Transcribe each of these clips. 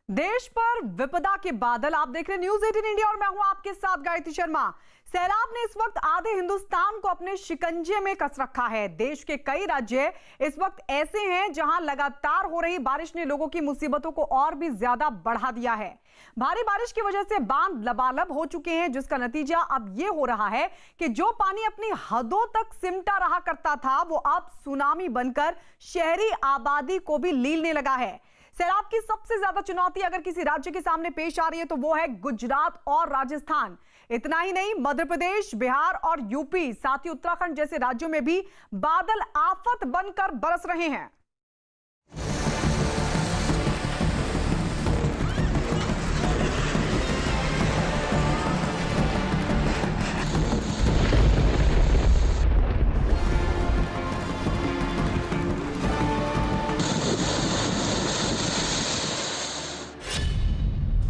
देश पर विपदा के बादल। आप देख रहे हैं न्यूज 18 इंडिया और मैं हूं आपके साथ गायत्री शर्मा। सैलाब ने इस वक्त आधे हिंदुस्तान को अपने शिकंजे में कस रखा है। देश के कई राज्य इस वक्त ऐसे हैं जहां लगातार हो रही बारिश ने लोगों की मुसीबतों को और भी ज्यादा बढ़ा दिया है। भारी बारिश की वजह से बांध लबालब हो चुके हैं, जिसका नतीजा अब यह हो रहा है कि जो पानी अपनी हदों तक सिमटा रहा करता था वो अब सुनामी बनकर शहरी आबादी को भी लीलने लगा है। सैलाब की सबसे ज्यादा चुनौती अगर किसी राज्य के सामने पेश आ रही है तो वो है गुजरात और राजस्थान। इतना ही नहीं, मध्य प्रदेश, बिहार और यूपी, साथ ही उत्तराखंड जैसे राज्यों में भी बादल आफत बनकर बरस रहे हैं।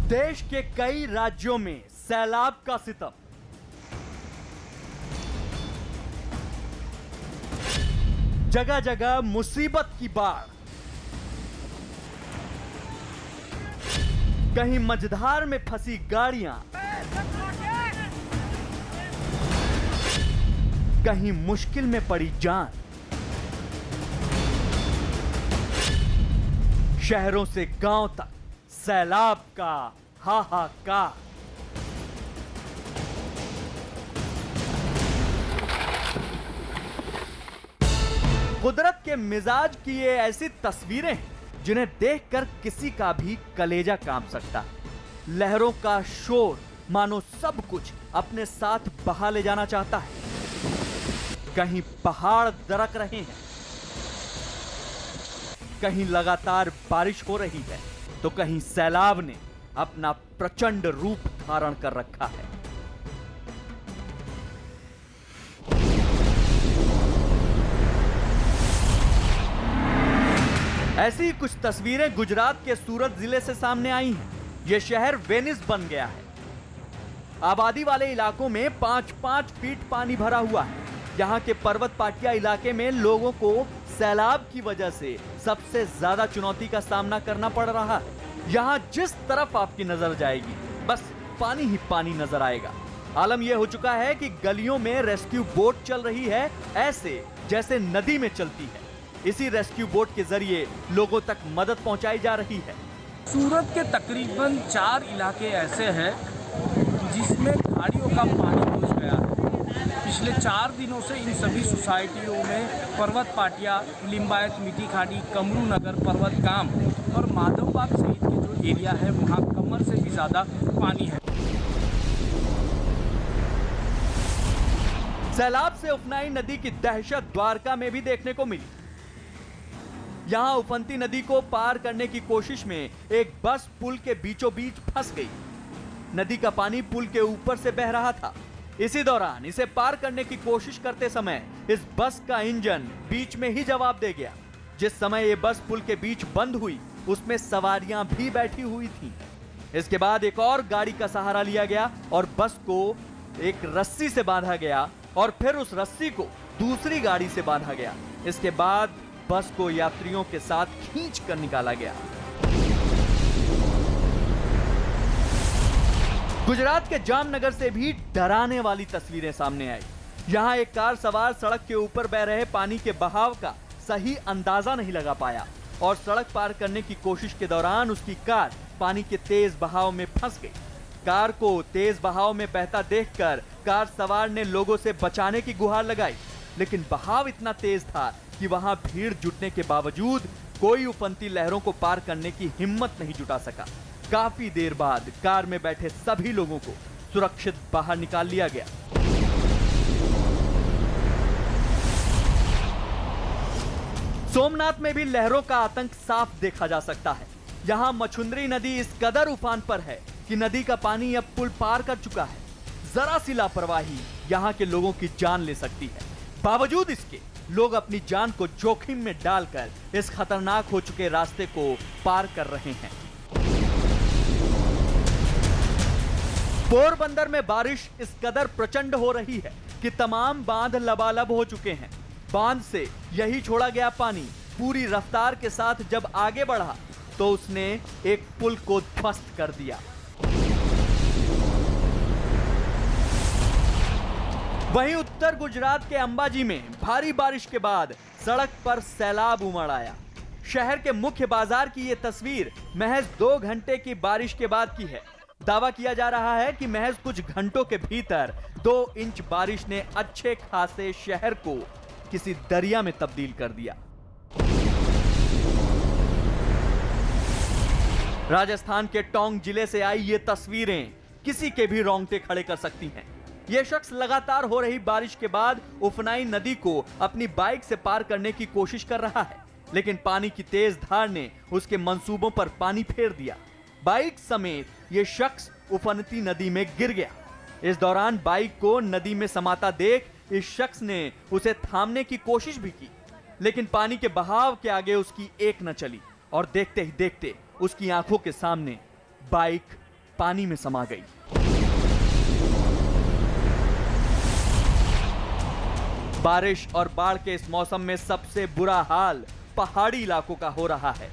देश के कई राज्यों में सैलाब का सितम। जगह जगह मुसीबत की बाढ़। कहीं मझधार में फंसी गाड़ियां, कहीं मुश्किल में पड़ी जान। शहरों से गांव तक सैलाब का हाहाकार। कुदरत के मिजाज की ये ऐसी तस्वीरें हैं जिन्हें देखकर किसी का भी कलेजा कांप सकता है। लहरों का शोर मानो सब कुछ अपने साथ बहा ले जाना चाहता है। कहीं पहाड़ दरक रहे हैं, कहीं लगातार बारिश हो रही है, तो कहीं सैलाब ने अपना प्रचंड रूप धारण कर रखा है। ऐसी कुछ तस्वीरें गुजरात के सूरत जिले से सामने आई हैं। यह शहर वेनिस बन गया है। आबादी वाले इलाकों में 5-5 फीट पानी भरा हुआ है। यहाँ के पर्वत पाटिया इलाके में लोगों को सैलाब की वजह से सबसे ज्यादा चुनौती का सामना करना पड़ रहा है। यहाँ जिस तरफ आपकी नजर जाएगी बस पानी ही पानी नजर आएगा। आलम यह हो चुका है कि गलियों में रेस्क्यू बोट चल रही है, ऐसे जैसे नदी में चलती है। इसी रेस्क्यू बोट के जरिए लोगों तक मदद पहुंचाई जा रही है। सूरत के तकरीबन 4 इलाके ऐसे हैं जिसमें खाड़ियों का पानी घुस गया है। पिछले 4 दिनों से इन सभी सोसाइटियों में पर्वत पाटिया, लिम्बायत, मीठी खाड़ी, कमरू नगर, पर्वत गांव और माधवबाग सहित के जो एरिया है वहाँ कमर से भी ज़्यादा पानी है। सैलाब से उफनाई नदी की दहशत द्वारका में भी देखने को मिली। यहाँ उफनती नदी को पार करने की कोशिश में एक बस पुल के बीचों बीच फंस गई। नदी का पानी पुल के ऊपर से बह रहा था। इसी दौरान इसे पार करने की कोशिश करते समय इस बस का इंजन बीच में ही जवाब दे गया। जिस समय ये बस पुल के बीच बंद हुई उसमें सवारियां भी बैठी हुई थीं। इसके बाद एक और गाड़ी का सहारा लिया गया और बस को एक रस्सी से बांधा गया और फिर उस रस्सी को दूसरी गाड़ी से बांधा गया। इसके बाद बस को यात्रियों के साथ खींच कर निकाला गया। गुजरात के जामनगर से भी डराने वाली तस्वीरें सामने आई। यहां एक कार सवार सड़क के ऊपर बह रहे पानी के बहाव का सही अंदाजा नहीं लगा पाया और सड़क पार करने की कोशिश के दौरान उसकी कार पानी के तेज बहाव में फंस गई। कार को तेज बहाव में बहता देखकर कार सवार ने लोगों से बचाने की गुहार लगाई, लेकिन बहाव इतना तेज था कि वहां भीड़ जुटने के बावजूद कोई उफनती लहरों को पार करने की हिम्मत नहीं जुटा सका। काफी देर बाद कार में बैठे सभी लोगों को सुरक्षित बाहर निकाल लिया गया। सोमनाथ में भी लहरों का आतंक साफ देखा जा सकता है। यहां मछुंदरी नदी इस कदर उफान पर है कि नदी का पानी अब पुल पार कर चुका है। जरा सी लापरवाही यहां के लोगों की जान ले सकती है। बावजूद इसके लोग अपनी जान को जोखिम में डालकर इस खतरनाक हो चुके रास्ते को पार कर रहे हैं। पोरबंदर में बारिश इस कदर प्रचंड हो रही है कि तमाम बांध लबालब हो चुके हैं। बांध से यही छोड़ा गया पानी पूरी रफ्तार के साथ जब आगे बढ़ा तो उसने एक पुल को ध्वस्त कर दिया। वहीं उत्तर गुजरात के अंबाजी में भारी बारिश के बाद सड़क पर सैलाब उमड़ आया। शहर के मुख्य बाजार की यह तस्वीर महज 2 घंटे की बारिश के बाद की है। दावा किया जा रहा है कि महज कुछ घंटों के भीतर 2 इंच बारिश ने अच्छे खासे शहर को किसी दरिया में तब्दील कर दिया। राजस्थान के टोंक जिले से आई ये तस्वीरें किसी के भी रोंगटे खड़े कर सकती हैं। यह शख्स लगातार हो रही बारिश के बाद उफनाई नदी को अपनी बाइक से पार करने की कोशिश कर रहा है, लेकिन पानी की तेज धार ने उसके मंसूबों पर पानी फेर दिया। बाइक समेत यह शख्स उफनती नदी में गिर गया। इस दौरान बाइक को नदी में समाता देख इस शख्स ने उसे थामने की कोशिश भी की, लेकिन पानी के बहाव के आगे उसकी एक न चली और देखते ही देखते उसकी आंखों के सामने बाइक पानी में समा गई। बारिश और बाढ़ के इस मौसम में सबसे बुरा हाल पहाड़ी इलाकों का हो रहा है।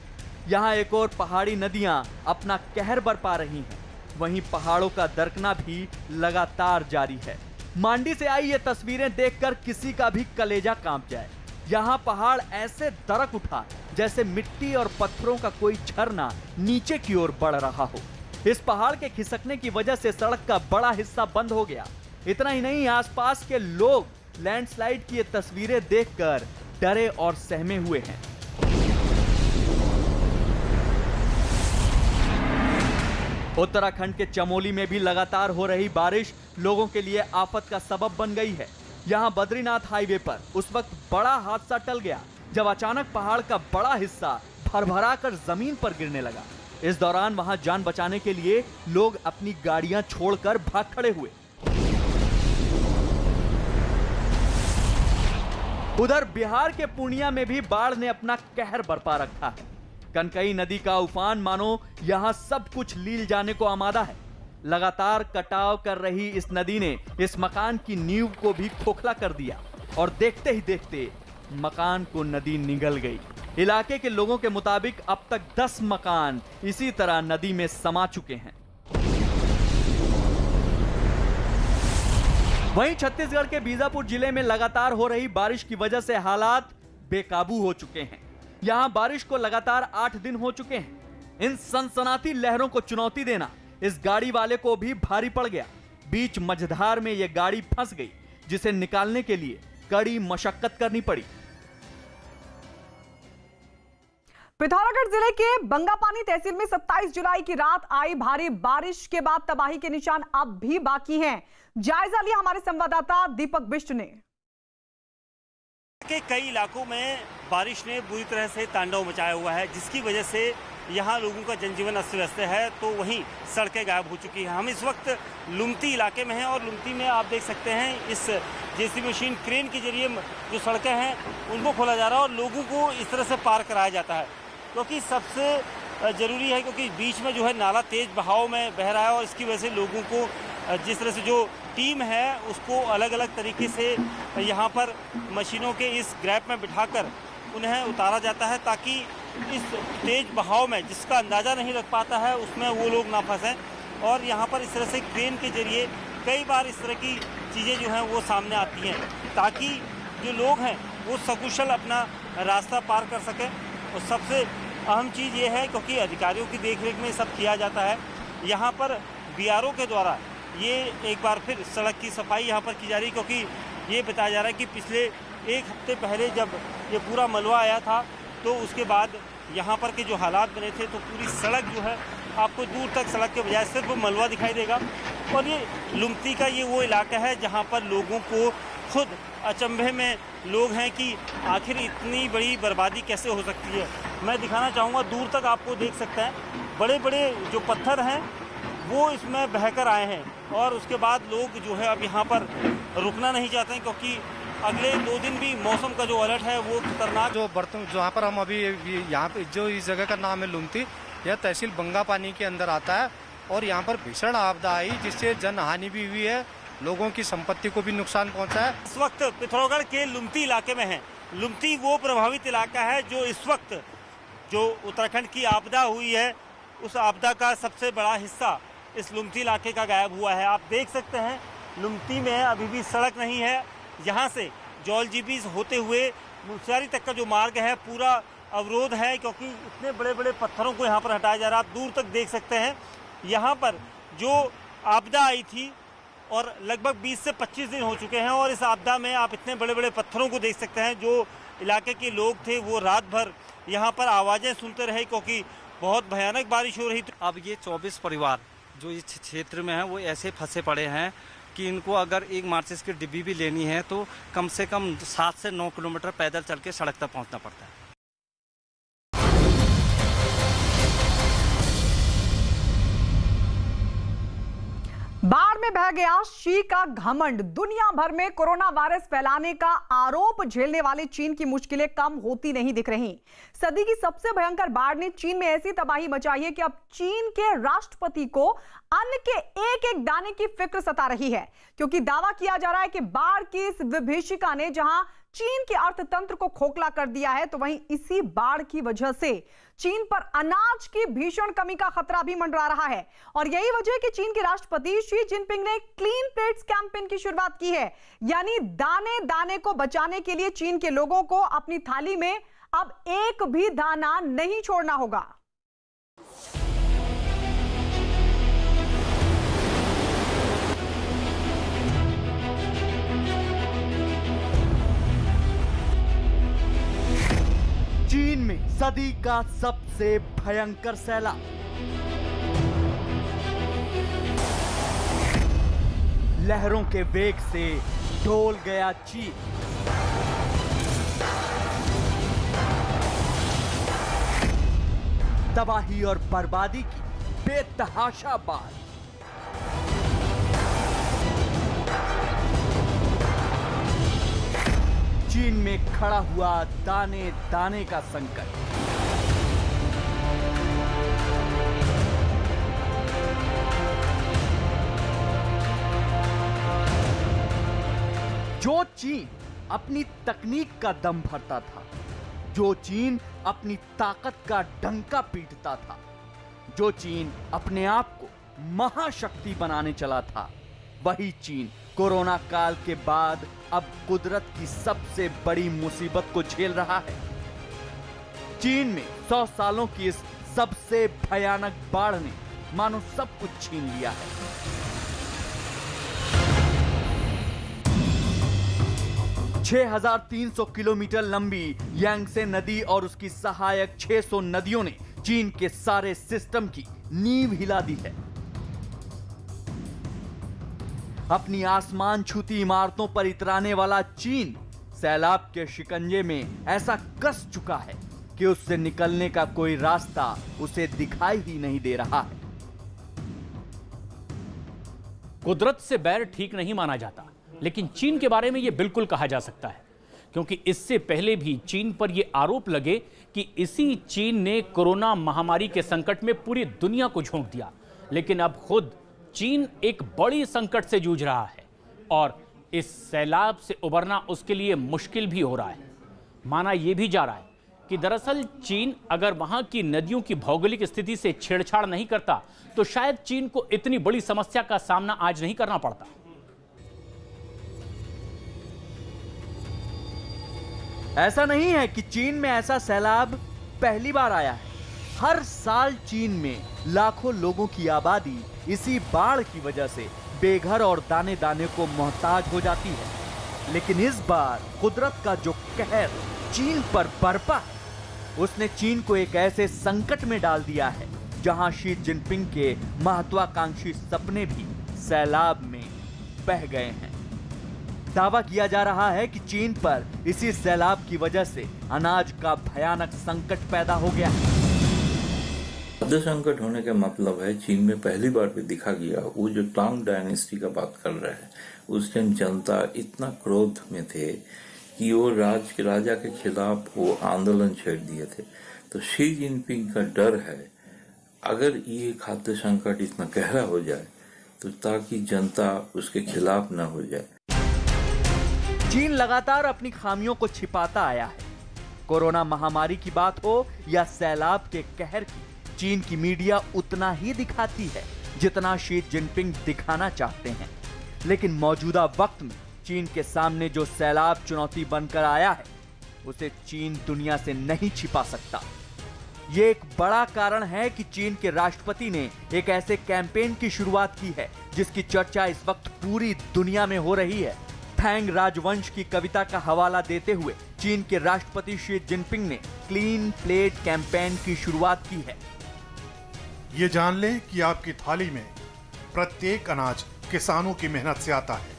यहाँ एक और पहाड़ी नदियां अपना कहर बरपा रही हैं, वहीं पहाड़ों का दरकना भी लगातार जारी है। मांडी से आई ये तस्वीरें देखकर किसी का भी कलेजा कांप जाए। यहाँ पहाड़ ऐसे दरक उठा जैसे मिट्टी और पत्थरों का कोई झरना नीचे की ओर बढ़ रहा हो। इस पहाड़ के खिसकने की वजह से सड़क का बड़ा हिस्सा बंद हो गया। इतना ही नहीं, आसपास के लोग लैंडस्लाइड की ये तस्वीरें देखकर डरे और सहमे हुए हैं। उत्तराखंड के चमोली में भी लगातार हो रही बारिश लोगों के लिए आफत का सबब बन गई है। यहां बद्रीनाथ हाईवे पर उस वक्त बड़ा हादसा टल गया जब अचानक पहाड़ का बड़ा हिस्सा भरभरा कर जमीन पर गिरने लगा। इस दौरान वहां जान बचाने के लिए लोग अपनी गाड़ियां छोड़कर भाग खड़े हुए। उधर बिहार के पूर्णिया में भी बाढ़ ने अपना कहर बरपा रखा है। कनकई नदी का उफान मानो यहां सब कुछ लील जाने को आमादा है। लगातार कटाव कर रही इस नदी ने इस मकान की नींव को भी खोखला कर दिया और देखते ही देखते मकान को नदी निगल गई। इलाके के लोगों के मुताबिक अब तक 10 मकान इसी तरह नदी में समा चुके हैं। वहीं छत्तीसगढ़ के बीजापुर जिले में लगातार हो रही बारिश की वजह से हालात बेकाबू हो चुके हैं। यहां बारिश को लगातार 8 दिन हो चुके हैं। इन सनसनाती लहरों को चुनौती देना इस गाड़ी वाले को भी भारी पड़ गया। बीच मझधार में यह गाड़ी फंस गई, जिसे निकालने के लिए कड़ी मशक्कत करनी पड़ी। पिथौरागढ़ जिले के बंगापानी तहसील में 27 जुलाई की रात आई भारी बारिश के बाद तबाही के निशान अब भी बाकी हैं। जायजा लिया हमारे संवाददाता दीपक बिष्ट ने। के कई इलाकों में बारिश ने बुरी तरह से तांडव मचाया हुआ है, जिसकी वजह से यहाँ लोगों का जनजीवन अस्त व्यस्त है, तो वहीं सड़कें गायब हो चुकी हैं। हम इस वक्त लुमती इलाके में हैं और लुमती में आप देख सकते हैं इस जेसीबी मशीन क्रेन के जरिए जो सड़कें हैं उनको खोला जा रहा है और लोगों को इस तरह से पार कराया जाता है, क्योंकि सबसे ज़रूरी है, क्योंकि बीच में जो है नाला तेज बहाव में बह रहा है और इसकी वजह से लोगों को जिस तरह से जो टीम है उसको अलग अलग तरीके से यहाँ पर मशीनों के इस ग्रैप में बिठाकर उन्हें उतारा जाता है, ताकि इस तेज बहाव में जिसका अंदाज़ा नहीं रख पाता है उसमें वो लोग ना फंसें। और यहाँ पर इस तरह से क्रेन के जरिए कई बार इस तरह की चीज़ें जो हैं वो सामने आती हैं, ताकि जो लोग हैं वो सकुशल अपना रास्ता पार कर सकें। और सबसे अहम चीज़ ये है, क्योंकि अधिकारियों की देखरेख में सब किया जाता है, यहाँ पर बीआरओ के द्वारा ये एक बार फिर सड़क की सफाई यहाँ पर की जा रही है, क्योंकि ये बताया जा रहा है कि पिछले 1 हफ्ते पहले जब ये पूरा मलबा आया था तो उसके बाद यहाँ पर के जो हालात बने थे, तो पूरी सड़क जो है आपको दूर तक सड़क के बजाय सिर्फ मलबा दिखाई देगा। और ये लुमती का ये वो इलाका है जहाँ पर लोगों को खुद अचंभे में लोग हैं कि आखिर इतनी बड़ी बर्बादी कैसे हो सकती है। मैं दिखाना चाहूँगा, दूर तक आपको देख सकते हैं बड़े बड़े जो पत्थर हैं वो इसमें बहकर आए हैं और उसके बाद लोग जो है अब यहाँ पर रुकना नहीं चाहते हैं, क्योंकि अगले 2 दिन भी मौसम का जो अलर्ट है वो खतरनाक। जो बर्तन जहाँ पर हम अभी यहाँ पे जो इस जगह का नाम है लुमती, यह तहसील बंगापानी के अंदर आता है और यहाँ पर भीषण आपदा आई जिससे जन हानि भी हुई है, लोगों की संपत्ति को भी नुकसान पहुँचा है। इस वक्त पिथौरागढ़ के लुमती इलाके में है। लुमती वो प्रभावित इलाका है जो इस वक्त जो उत्तराखंड की आपदा हुई है उस आपदा का सबसे बड़ा हिस्सा इस लुमती इलाके का गायब हुआ है। आप देख सकते हैं लुमती में अभी भी सड़क नहीं है। यहाँ से जौलजीबी होते हुए मुनस्यारी तक का जो मार्ग है पूरा अवरोध है, क्योंकि इतने बड़े बड़े पत्थरों को यहाँ पर हटाया जा रहा है। आप दूर तक देख सकते हैं यहाँ पर जो आपदा आई थी और लगभग 20 से 25 दिन हो चुके हैं और इस आपदा में आप इतने बड़े बड़े पत्थरों को देख सकते हैं। जो इलाके के लोग थे वो रात भर यहाँ पर आवाज़ें सुनते रहे क्योंकि बहुत भयानक बारिश हो रही थी। अब ये 24 परिवार जो इस क्षेत्र में हैं वो ऐसे फंसे पड़े हैं कि इनको अगर एक माचिस की डिब्बी भी लेनी है तो कम से कम 7 से 9 किलोमीटर पैदल चल के सड़क तक पहुंचना पड़ता है। बाढ़ में बह गया शी का घमंड। दुनिया भर में कोरोना वायरस फैलाने का आरोप झेलने वाले चीन की मुश्किलें कम होती नहीं दिख रही। सदी की सबसे भयंकर बाढ़ ने चीन में ऐसी तबाही मचाई है कि अब चीन के राष्ट्रपति को अन्न के एक एक दाने की फिक्र सता रही है, क्योंकि दावा किया जा रहा है कि बाढ़ की इस विभीषिका ने जहां चीन के अर्थतंत्र को खोखला कर दिया है, तो वहीं इसी बाढ़ की वजह से चीन पर अनाज की भीषण कमी का खतरा भी मंडरा रहा है। और यही वजह है कि चीन के राष्ट्रपति शी जिनपिंग ने क्लीन प्लेट्स कैंपेन की शुरुआत की है, यानी दाने दाने को बचाने के लिए चीन के लोगों को अपनी थाली में अब एक भी दाना नहीं छोड़ना होगा। चीन में सदी का सबसे भयंकर सैलाब। लहरों के वेग से डोल गया चीन। तबाही और बर्बादी की बेतहाशा बाढ़। चीन में खड़ा हुआ दाने दाने का संकट। जो चीन अपनी तकनीक का दम भरता था, जो चीन अपनी ताकत का डंका पीटता था, जो चीन अपने आप को महाशक्ति बनाने चला था, वही चीन कोरोना काल के बाद अब कुदरत की सबसे बड़ी मुसीबत को झेल रहा है। चीन में 100 सालों की इस सबसे भयानक बाढ़ ने मानो सब कुछ छीन लिया है। छह 6,300 किलोमीटर लंबी यांगसे नदी और उसकी सहायक 600 नदियों ने चीन के सारे सिस्टम की नींव हिला दी है। अपनी आसमान छूती इमारतों पर इतराने वाला चीन सैलाब के शिकंजे में ऐसा कस चुका है कि उससे निकलने का कोई रास्ता उसे दिखाई ही नहीं दे रहा है। कुदरत से बैर ठीक नहीं माना जाता, लेकिन चीन के बारे में यह बिल्कुल कहा जा सकता है, क्योंकि इससे पहले भी चीन पर यह आरोप लगे कि इसी चीन ने कोरोना महामारी के संकट में पूरी दुनिया को झोंक दिया। लेकिन अब खुद चीन एक बड़ी संकट से जूझ रहा है और इस सैलाब से उबरना उसके लिए मुश्किल भी हो रहा है। माना यह भी जा रहा है कि दरअसल चीन अगर वहां की नदियों की भौगोलिक स्थिति से छेड़छाड़ नहीं करता तो शायद चीन को इतनी बड़ी समस्या का सामना आज नहीं करना पड़ता। ऐसा नहीं है कि चीन में ऐसा सैलाब पहली बार आया है। हर साल चीन में लाखों लोगों की आबादी इसी बाढ़ की वजह से बेघर और दाने दाने को मोहताज हो जाती है। लेकिन इस बार कुदरत का जो कहर चीन पर बरपा है, उसने चीन को एक ऐसे संकट में डाल दिया है जहां शी जिनपिंग के महत्वाकांक्षी सपने भी सैलाब में बह गए हैं। दावा किया जा रहा है कि चीन पर इसी सैलाब की वजह से अनाज का भयानक संकट पैदा हो गया है। खाद्य संकट होने का मतलब है चीन में पहली बार भी दिखा गया। वो जो टांग डायनेस्टी का बात कर रहे हैं, उस टाइम जनता इतना क्रोध में थे कि वो राजा के खिलाफ वो आंदोलन छेड़ दिए थे। तो शी जिनपिंग का डर है अगर ये खाद्य संकट इतना गहरा हो जाए तो ताकि जनता उसके खिलाफ न हो जाए। चीन लगातार अपनी खामियों को छिपाता आया है। कोरोना महामारी की बात हो या सैलाब के कहर की, चीन की मीडिया उतना ही दिखाती है जितना शी जिनपिंग दिखाना चाहते हैं। लेकिन मौजूदा वक्त में चीन के सामने जो सैलाब चुनौती बनकर आया है, उसे चीन दुनिया से नहीं छिपा सकता। ये एक बड़ा कारण है कि चीन के राष्ट्रपति ने एक ऐसे कैंपेन की शुरुआत की है जिसकी चर्चा इस वक्त पूरी दुनिया में हो रही है। थैंग राजवंश की कविता का हवाला देते हुए चीन के राष्ट्रपति शी जिनपिंग ने क्लीन प्लेट कैंपेन की शुरुआत की है। ये जान लें कि आपकी थाली में प्रत्येक अनाज किसानों की मेहनत से आता है।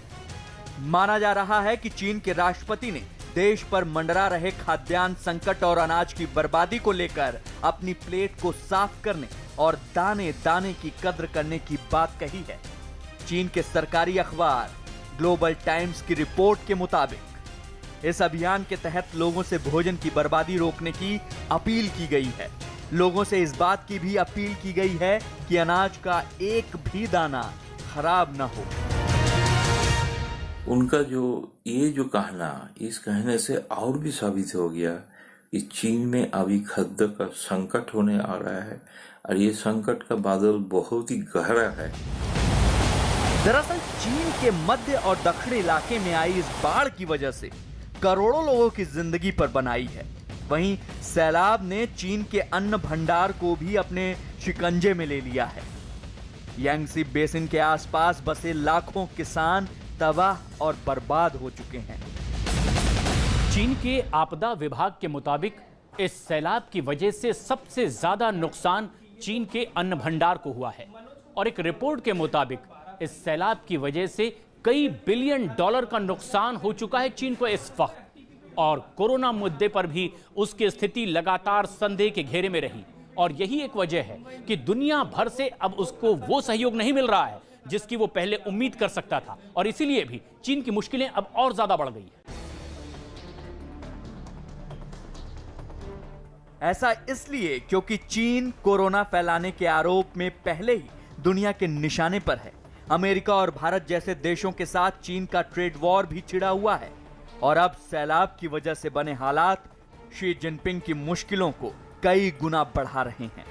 माना जा रहा है कि चीन के राष्ट्रपति ने देश पर मंडरा रहे खाद्यान्न संकट और अनाज की बर्बादी को लेकर अपनी प्लेट को साफ करने और दाने दाने की कद्र करने की बात कही है। चीन के सरकारी अखबार ग्लोबल टाइम्स की रिपोर्ट के मुताबिक इस अभियान के तहत लोगों से भोजन की बर्बादी रोकने की अपील की गई है। लोगों से इस बात की भी अपील की गई है कि अनाज का एक भी दाना खराब न हो। उनका ये जो कहना, इस कहने से और भी साबित हो गया कि चीन में अभी खाद्य का संकट होने आ रहा है और ये संकट का बादल बहुत ही गहरा है। दरअसल चीन के मध्य और दक्षिणी इलाके में आई इस बाढ़ की वजह से करोड़ों लोगों की जिंदगी पर बनाई है। वहीं सैलाब ने चीन के अन्न भंडार को भी अपने शिकंजे में ले लिया है। यांगसी बेसिन के आसपास बसे लाखों किसान तबाह और बर्बाद हो चुके हैं। चीन के आपदा विभाग के मुताबिक इस सैलाब की वजह से सबसे ज्यादा नुकसान चीन के अन्न भंडार को हुआ है और एक रिपोर्ट के मुताबिक इस सैलाब की वजह से कई बिलियन डॉलर का नुकसान हो चुका है चीन को इस वक्त। और कोरोना मुद्दे पर भी उसकी स्थिति लगातार संदेह के घेरे में रही और यही एक वजह है कि दुनिया भर से अब उसको वो सहयोग नहीं मिल रहा है जिसकी वो पहले उम्मीद कर सकता था और इसीलिए भी चीन की मुश्किलें अब और ज्यादा बढ़ गई है। ऐसा इसलिए क्योंकि चीन कोरोना फैलाने के आरोप में पहले ही दुनिया के निशाने पर है। अमेरिका और भारत जैसे देशों के साथ चीन का ट्रेड वॉर भी छिड़ा हुआ है और अब सैलाब की वजह से बने हालात शी जिनपिंग की मुश्किलों को कई गुना बढ़ा रहे हैं।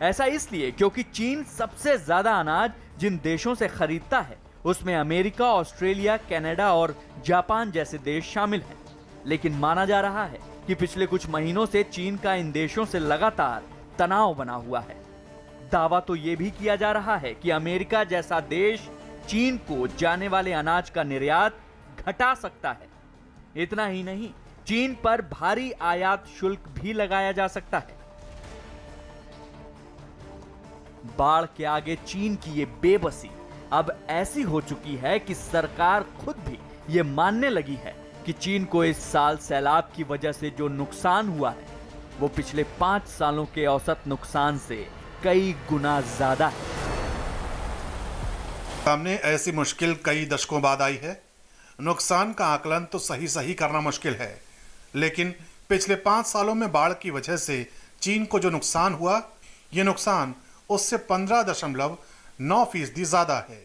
ऐसा इसलिए क्योंकि चीन सबसे ज्यादा अनाज जिन देशों से खरीदता है उसमें अमेरिका, ऑस्ट्रेलिया, कनाडा और जापान जैसे देश शामिल हैं। लेकिन माना जा रहा है कि पिछले कुछ महीनों से चीन का इन देशों से लगातार तनाव बना हुआ है। दावा तो यह भी किया जा रहा है कि अमेरिका जैसा देश चीन को जाने वाले अनाज का निर्यात घटा सकता है। इतना ही नहीं, चीन पर भारी आयात शुल्क भी लगाया जा सकता है। बाढ़ के आगे चीन की ये बेबसी अब ऐसी हो चुकी है कि सरकार खुद भी ये मानने लगी है कि चीन को इस साल सैलाब की वजह से जो नुकसान हुआ है वो पिछले 5 सालों के औसत नुकसान से कई गुना ज्यादा है। सामने ऐसी मुश्किल कई दशकों बाद आई है। नुकसान का आकलन तो सही करना मुश्किल है, लेकिन पिछले 5 सालों में बाढ़ की वजह से चीन को जो नुकसान हुआ, ये नुकसान उससे 15.9% ज्यादा है।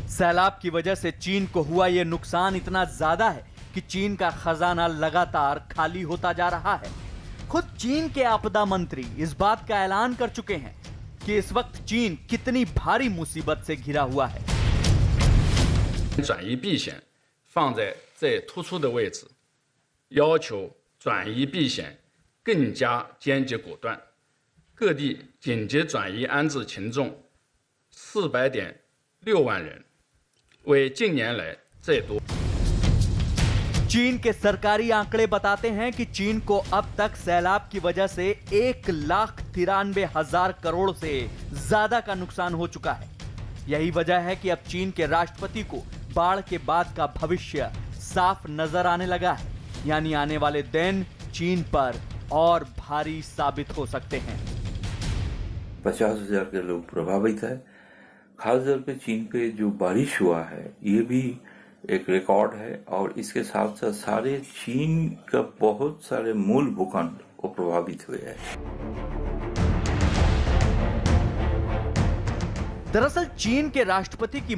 सैलाब की वजह से चीन को हुआ यह नुकसान इतना ज्यादा है कि चीन का खजाना लगातार खाली होता जा रहा है। खुद चीन के आपदा मंत्री इस बात का ऐलान कर चुके हैं कि इस वक्त चीन कितनी भारी मुसीबत से घिरा हुआ है। 转移避险放在最突出的位置，要求转移避险更加坚决果断，各地紧急转移安置群众400.6万人，为近年来最多。 चीन के सरकारी आंकड़े बताते हैं कि चीन को अब तक सैलाब की वजह से 1,93,000 करोड़ से ज्यादा का नुकसान हो चुका है। यही वजह है कि अब चीन के राष्ट्रपति को बाढ़ के बाद का भविष्य साफ नजर आने लगा है, यानी आने वाले दिन चीन पर और भारी साबित हो सकते हैं। 50,000 के लोग प्रभावित है। खासतौर पे चीन पे जो बारिश हुआ है ये भी एक रिकॉर्ड है और इसके साथ साथ सारे चीन का बहुत सारे मूल भूखंड को प्रभावित हुए हैं। दरअसल चीन के राष्ट्रपति की